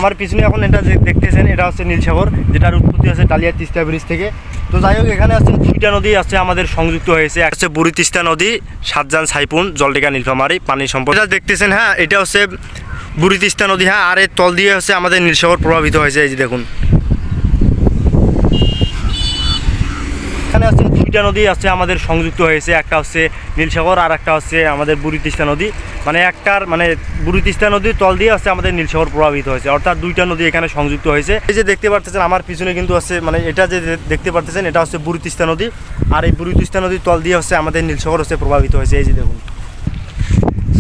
আমার পিছনে এখন এটা যে দেখতেছেন এটা হচ্ছে নীলসাগর, যেটার উৎপত্তি আছে ডালিয়া তিস্তা ব্রিজ থেকে। তো যাই হোক, এখানে আছে দুইটা নদী আছে আমাদের সংযুক্ত হয়েছে। একটা হচ্ছে বুড়ি তিস্তা নদী, সাতজান সাইপুন, জলডেকা নীলফামারী পানি সম্পদ। এটা দেখতেছেন, হ্যাঁ, এটা হচ্ছে বুড়ি তিস্তা নদী, হ্যাঁ, আর এর তল দিয়ে হচ্ছে আমাদের নীলসাগর প্রভাবিত হয়েছে। এই যে দেখুন, এখানে আছে দুইটা নদী আছে আমাদের সংযুক্ত হয়েছে। একটা হচ্ছে নীলসাগর আর একটা হচ্ছে আমাদের বুড়ি তিস্তা নদী। মানে বুড়ি তিস্তা নদীর তল দিয়ে হচ্ছে আমাদের নীলসাগর প্রভাবিত হয়েছে, অর্থাৎ দুইটা নদী এখানে সংযুক্ত হয়েছে। এই যে দেখতে পাচ্ছেন আমার পিছনে কিন্তু আছে, মানে এটা যে দেখতে পাচ্ছেন এটা হচ্ছে বুড়ি তিস্তা নদী, আর এই বুড়ি তিস্তা নদীর তল দিয়ে হচ্ছে আমাদের নীলসাগর হচ্ছে প্রভাবিত হয়েছে। এই যে দেখুন।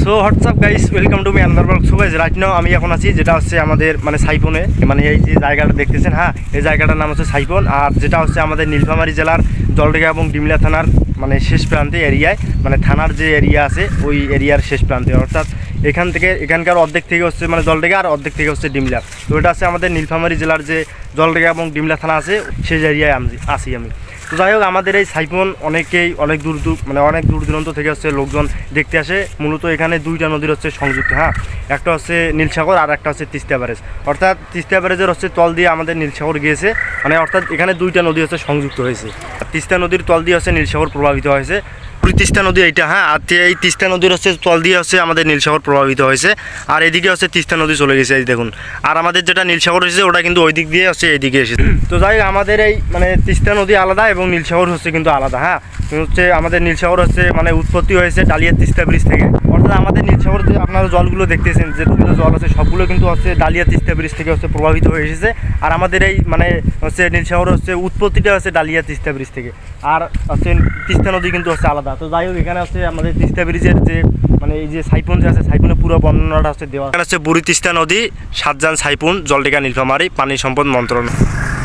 So what's up guys, welcome to me another vlog. So guys, right now আমি এখন আছি যেটা হচ্ছে আমাদের মানে সাইপনে, মানে এই যে জায়গাটা দেখতেছেন, হ্যাঁ, এই জায়গাটার নাম হচ্ছে সাইপন। আর যেটা হচ্ছে আমাদের নীলফামারী জেলার জলডেকা এবং ডিমলা থানার মানে শেষ প্রান্তে এরিয়ায়, মানে থানার যে এরিয়া আছে ওই এরিয়ার শেষ প্রান্তে, অর্থাৎ এখানকার অর্ধেক থেকে হচ্ছে মানে জলডেকা আর অর্ধেক থেকে হচ্ছে ডিমলা। তো এটা আছে আমাদের নীলফামারী জেলার যে জলডেকা এবং ডিমলা থানা আছে সেই এরিয়ায় আসি আমি। তো যাই হোক, আমাদের এই সাইফোন অনেক দূর দূরান্ত থেকে হচ্ছে লোকজন দেখতে আসে। মূলত এখানে দুইটা নদীর হচ্ছে সংযুক্ত, হ্যাঁ, একটা হচ্ছে নীলসাগর আর একটা হচ্ছে তিস্তা ব্যারেজ। অর্থাৎ তিস্তা ব্যারেজের হচ্ছে তল দিয়ে আমাদের নীলসাগর গিয়েছে, মানে অর্থাৎ এখানে দুইটা নদী হচ্ছে সংযুক্ত হয়েছে। তিস্তা নদীর তল দিয়ে হচ্ছে নীলসাগর প্রভাবিত হয়েছে। তিস্তা নদী এইটা, হ্যাঁ, আর এই তিস্তা নদীর হচ্ছে তল দিয়ে হচ্ছে আমাদের নীলসাগর প্রভাবিত হয়েছে, আর এদিকে হচ্ছে তিস্তা নদী চলে গেছে, এই দেখুন। আর আমাদের যেটা নীলসাগর এসেছে ওটা কিন্তু ওই দিক দিয়ে হচ্ছে এইদিকে এসেছে। তো যাই হোক, আমাদের এই মানে তিস্তা নদী আলাদা এবং নীলসাগর হচ্ছে কিন্তু আলাদা, হ্যাঁ। হচ্ছে আমাদের নীলসাগর হচ্ছে মানে উৎপত্তি হয়েছে ডালিয়া তিস্তা ব্রিজ থেকে। অর্থাৎ আমাদের নীলসাগর যে আপনারা জলগুলো দেখতেছেন, যেগুলো জল আছে সবগুলো কিন্তু হচ্ছে ডালিয়া তিস্তা ব্রিজ থেকে হচ্ছে প্রভাবিত হয়ে এসেছে। আর আমাদের এই মানে হচ্ছে নীলসাগর হচ্ছে উৎপত্তিটা হচ্ছে ডালিয়া তিস্তা ব্রিজ থেকে, আর হচ্ছে তিস্তা নদী কিন্তু হচ্ছে আলাদা। তো যাই হোক, এখানে হচ্ছে আমাদের তিস্তা ব্রিজের যে মানে এই যে সাইপুন যে আছে, সাইপুনের পুরো বর্ণনাটা হচ্ছে দেওয়া। এখানে হচ্ছে বুড়ি তিস্তা নদী, সাতজান সাইপুন, জলডেকা নীলফামারী পানি সম্পদ মন্ত্রণালয়।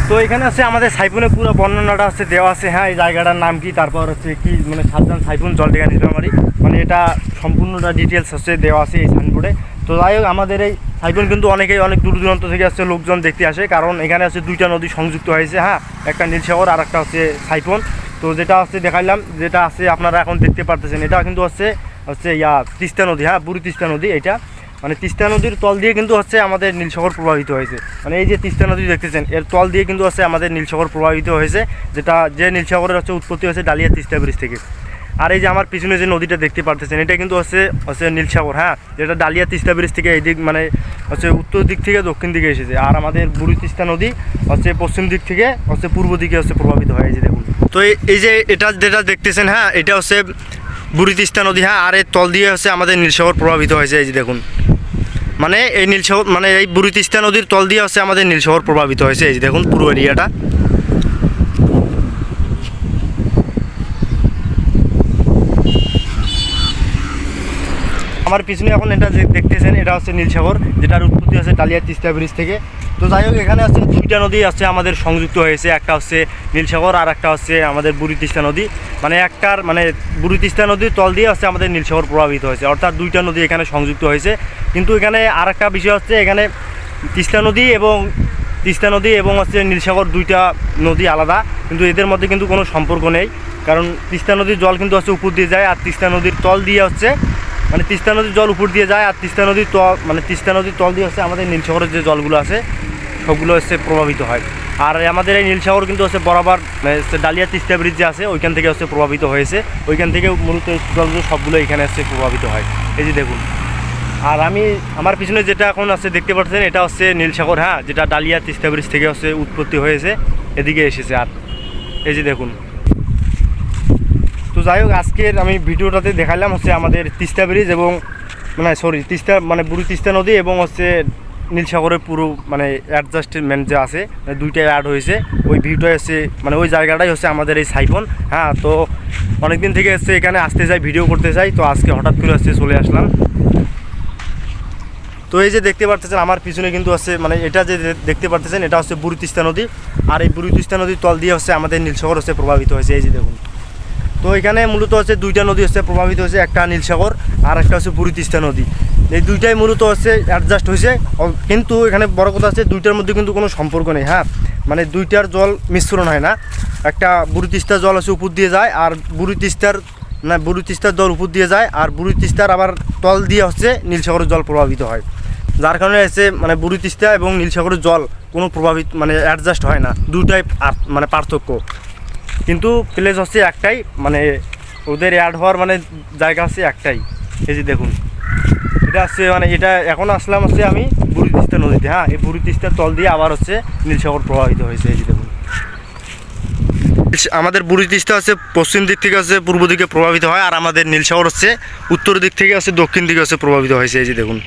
তো এখানে হচ্ছে আমাদের সাইপুনের পুরো বর্ণনাটা হচ্ছে দেওয়া আছে, হ্যাঁ, এই জায়গাটার নাম কি, তারপর হচ্ছে কি মানে সাতজান সাইপুন, জলডেকা নীলফামারী, মানে এটা সম্পূর্ণটা ডিটেলস হচ্ছে দেওয়া আছে এই সাইনবোর্ডে। তো যাই হোক, আমাদের এই সাইপুন কিন্তু অনেক দূর দূরান্ত থেকে আসছে লোকজন দেখতে আসে, কারণ এখানে হচ্ছে দুইটা নদী সংযুক্ত হয়েছে, হ্যাঁ, একটা নীলসাগর আর একটা হচ্ছে সাইপুন। তো যেটা হচ্ছে দেখাইলাম, যেটা আছে আপনারা এখন দেখতে পারতেছেন, এটা কিন্তু হচ্ছে তিস্তা নদী, হ্যাঁ, বুড়ি তিস্তা নদী। এটা মানে তিস্তা নদীর তল দিয়ে কিন্তু হচ্ছে আমাদের নীলসাগর প্রভাবিত হয়েছে। মানে এই যে তিস্তা নদী দেখতেছেন, এর তল দিয়ে কিন্তু হচ্ছে আমাদের নীলসাগর প্রভাবিত হয়েছে, যে নীলসাগরের হচ্ছে উৎপত্তি হয়েছে ডালিয়া তিস্তা ব্রিজ থেকে। আর এই যে আমার পিছনে যে নদীটা দেখতে পারতেছেন, এটা কিন্তু হচ্ছে নীলসাগর, হ্যাঁ, যেটা ডালিয়া তিস্তা ব্রিজ থেকে এই দিক মানে হচ্ছে উত্তর দিক থেকে দক্ষিণ দিকে এসেছে। আর আমাদের বুড়ি তিস্তা নদী হচ্ছে পশ্চিম দিক থেকে হচ্ছে পূর্ব দিকে হচ্ছে প্রভাবিত হয়েছে, দেখুন। তো এই যে এটা যেটা দেখতেছেন, হ্যাঁ, এটা হচ্ছে বুড়ি তিস্তা নদী, হ্যাঁ, আর এর তল দিয়ে হচ্ছে আমাদের নীলসাগর প্রভাবিত হয়েছে। এই যে দেখুন, মানে এই নীলসাগর মানে এই বুড়ি তিস্তা নদীর তল দিয়ে হচ্ছে আমাদের নীলসাগর প্রভাবিত হয়েছে। এই যে দেখুন পুরো এরিয়াটা। আমার পিছনে এখন এটা যে দেখতেছেন এটা হচ্ছে নীলসাগর, যেটার উৎপত্তি হচ্ছে ডালিয়া তিস্তা ব্রিজ থেকে। তো যাই হোক, এখানে হচ্ছে দুইটা নদী আছে আমাদের সংযুক্ত হয়েছে, একটা হচ্ছে নীলসাগর আর একটা হচ্ছে আমাদের বুড়ি তিস্তা নদী। মানে বুড়ি তিস্তা নদীর তল দিয়ে হচ্ছে আমাদের নীলসাগর প্রভাবিত হয়েছে, অর্থাৎ দুইটা নদী এখানে সংযুক্ত হয়েছে। কিন্তু এখানে আর একটা বিষয় হচ্ছে, এখানে তিস্তা নদী এবং হচ্ছে নীলসাগর দুইটা নদী আলাদা, কিন্তু এদের মধ্যে কিন্তু কোনো সম্পর্ক নেই। কারণ তিস্তা নদীর জল কিন্তু হচ্ছে উপর দিয়ে যায়, আর তিস্তা নদীর তল দিয়ে হচ্ছে মানে তিস্তা নদীর জল উপর দিয়ে যায়, আর তিস্তা নদীর তল দিয়ে হচ্ছে আমাদের নীলসাগরের যে জলগুলো আছে সবগুলো হচ্ছে প্রভাবিত হয়। আর আমাদের এই নীলসাগর কিন্তু হচ্ছে বরাবর ডালিয়া তিস্তা ব্রিজ যে আছে ওইখান থেকে হচ্ছে প্রভাবিত হয়েছে, ওইখান থেকে মূলত জলগুলো সবগুলো এখানে হচ্ছে প্রভাবিত হয়। এই যে দেখুন, আর আমার পিছনে যেটা এখন আছে দেখতে পাচ্ছেন, এটা হচ্ছে নীলসাগর, হ্যাঁ, যেটা ডালিয়া তিস্তা ব্রিজ থেকে হচ্ছে উৎপত্তি হয়েছে, এদিকে এসেছে। আর এই যে দেখুন। তো যাই হোক, আজকের আমি ভিডিওটাতে দেখালাম হচ্ছে আমাদের তিস্তা ব্রিজ এবং বুড়ি তিস্তা নদী এবং হচ্ছে নীলসাগরের পুরো মানে অ্যাডজাস্টমেন্ট যে আছে দুইটাই অ্যাড হয়েছে, ওই ভিউটাই হচ্ছে মানে ওই জায়গাটাই হচ্ছে আমাদের এই সাইফোন, হ্যাঁ। তো অনেকদিন থেকে হচ্ছে এখানে আসতে চাই, ভিডিও করতে চাই, তো আজকে হঠাৎ করে হচ্ছে চলে আসলাম। তো এই যে দেখতে পারতেছেন আমার পিছনে কিন্তু হচ্ছে মানে এটা যে দেখতে পারতেছেন এটা হচ্ছে বুড়ি তিস্তা নদী, আর এই বুড়ি তিস্তা নদীর তল দিয়ে হচ্ছে আমাদের নীলসাগর হচ্ছে প্রভাবিত হয়েছে। এই যে দেখুন। তো এখানে মূলত হচ্ছে দুইটা নদী হচ্ছে প্রভাবিত হয়েছে, একটা নীলসাগর আর একটা হচ্ছে বুড়ি তিস্তা নদী। এই দুইটাই মূলত হচ্ছে অ্যাডজাস্ট হয়েছে, কিন্তু এখানে বড় কথা হচ্ছে দুইটার মধ্যে কিন্তু কোনো সম্পর্ক নেই, হ্যাঁ, মানে দুইটার জল মিশ্রণ হয় না। একটা বুড়ি তিস্তার জল হচ্ছে উপর দিয়ে যায়, আর বুড়ি তিস্তার জল উপর দিয়ে যায়, আর বুড়ি তিস্তার আবার তল দিয়ে হচ্ছে নীলসাগরের জল প্রভাবিত হয়। যার কারণে এসে মানে বুড়ি তিস্তা এবং নীলসাগরের জল কোনো প্রভাবিত মানে অ্যাডজাস্ট হয় না, দুটাই মানে পার্থক্য। কিন্তু প্লেস হচ্ছে একটাই, মানে ওদের অ্যাড হওয়ার মানে জায়গা হচ্ছে একটাই। এই যে দেখুন, এটা হচ্ছে মানে এটা এখন আসলাম হচ্ছে আমি বুড়ি তিস্তা নদীতে। হ্যাঁ, এই বুড়ি তিস্তার তল দিয়ে আবার হচ্ছে নীলসাগর প্রভাবিত হয়েছে। এই যে দেখুন, আমাদের বুড়ি তিস্তা হচ্ছে পশ্চিম দিক থেকে হচ্ছে পূর্ব দিকে প্রভাবিত হয়, আর আমাদের নীলসাগর হচ্ছে উত্তর দিক থেকে হচ্ছে দক্ষিণ দিকে হচ্ছে প্রভাবিত হয়েছে। এই যে দেখুন,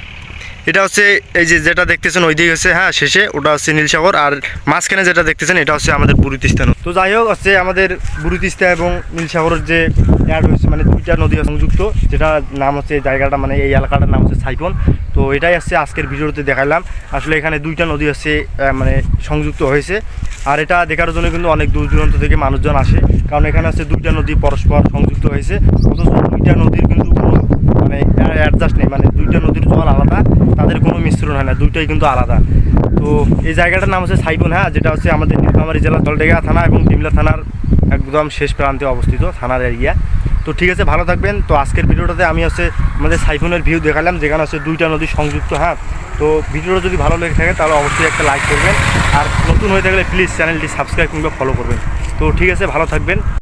এটা হচ্ছে এই যে যেটা দেখতেছেন ওই দিকে হচ্ছে, হ্যাঁ শেষে ওটা হচ্ছে নীলসাগর, আর মাঝখানে যেটা দেখতেছেন এটা হচ্ছে আমাদের বুড়ি তিস্তা নদী। তো যাই হোক হচ্ছে আমাদের বুড়ি তিস্তা এবং নীলসাগরের যে অ্যাড হয়েছে মানে দুইটা নদী সংযুক্ত, যেটা নাম হচ্ছে জায়গাটা মানে এই এলাকাটার নাম হচ্ছে সাইফন। তো এটাই হচ্ছে আজকের ভিডিওতে দেখালাম। আসলে এখানে দুইটা নদী হচ্ছে মানে সংযুক্ত হয়েছে, আর এটা দেখার জন্য কিন্তু অনেক দূর দূরান্ত থেকে মানুষজন আসে, কারণ এখানে হচ্ছে দুইটা নদী পরস্পর সংযুক্ত হয়েছে, অথচ দুইটা নদীর কিন্তু কোনো মানে অ্যাডজাস্ট নেই, মানে দুইটা নদীর জল আলাদা, তাদের কোনো মিশ্রণ হয় না, দুইটাই কিন্তু আলাদা। তো এই জায়গাটার নাম হচ্ছে সাইফন, হ্যাঁ, যেটা হচ্ছে আমাদের নীলফামারী জেলার জলডেগা থানা এবং ডিমলা থানার একদম শেষ প্রান্তে অবস্থিত থানার এরিয়া। তো ঠিক আছে, ভালো থাকবেন। তো আজকের ভিডিওটাতে আমি হচ্ছে আমাদের সাইফনের ভিউ দেখালাম, যেখানে হচ্ছে দুইটা নদী সংযুক্ত। হ্যাঁ, তো ভিডিওটা যদি ভালো লেগে থাকে তাহলে অবশ্যই একটা লাইক করবেন, আর নতুন হয়ে থাকলে প্লিজ চ্যানেলটি সাবস্ক্রাইব কিংবা ফলো করবেন। তো ঠিক আছে, ভালো থাকবেন।